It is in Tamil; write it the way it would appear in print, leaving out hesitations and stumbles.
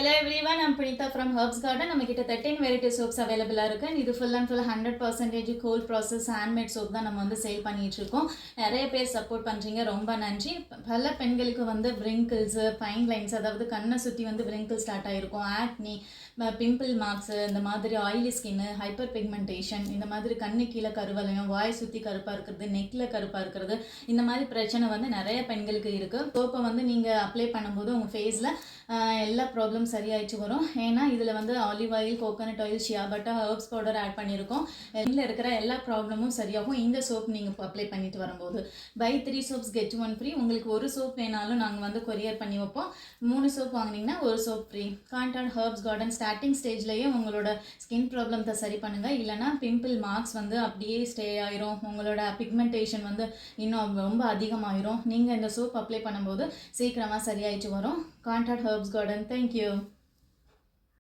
Hello everyone, I'm Punitha from Herbs Garden. நம்ம கிட்ட 13 variety soaps available இருக்கு. இது full and full 100% cold process handmade soap தான் நம்ம வந்து சேல் பண்ணிட்டு இருக்கோம். நிறைய பேர் சப்போர்ட் பண்றீங்க, ரொம்ப நன்றி. பல பெண்களுக்கு வந்து wrinkles, fine lines, அதாவது கண்ணை சுத்தி வந்து wrinkles ஸ்டார்ட் ஆயிருக்கும், acne, பிம்பிள் மார்க்ஸ், இந்த மாதிரி ஆயிலி ஸ்கின், ஹைப்பர் பிக்மெண்டேஷன், இந்த மாதிரி கண்ணு கீழே கருவளையம், வாய் சுற்றி கருப்பாக இருக்கிறது, நெக்கில் கருப்பாக இருக்கிறது, இந்த மாதிரி பிரச்சனை வந்து நிறைய பெண்களுக்கு இருக்குது. சோப்பை வந்து நீங்கள் அப்ளை பண்ணும்போது உங்கள் ஃபேஸில் எல்லா ப்ராப்ளம் சரியாயிடுச்சு வரும். ஏன்னா இதில் வந்து olive oil, coconut oil, shea butter, herbs powder add பண்ணியிருக்கோம். இதில் இருக்கிற எல்லா ப்ராப்ளமும் சரியாகும் இந்த சோப் நீங்கள் அப்ளை பண்ணிட்டு வரும்போது. Buy 3 soaps get 1 free. உங்களுக்கு ஒரு சோப் வேணாலும் நாங்கள் வந்து கொரியர் பண்ணி வைப்போம். 3 சோப் வாங்கினீங்கன்னா ஒரு soap free. Contact herbs garden. Starting ஸ்டேஜ்லேயே உங்களோட ஸ்கின் ப்ராப்ளத்தை சரி பண்ணுங்கள். இல்லைனா பிம்பிள் மார்க்ஸ் வந்து அப்படியே ஸ்டே ஆயிரும், உங்களோட பிக்மெண்டேஷன் வந்து இன்னும் ரொம்ப அதிகமாயிரும். நீங்கள் இந்த சோப் அப்ளை பண்ணும்போது சீக்கிரமாக சரியாயிட்டு வரும். Contact herbs garden. தேங்க்யூ.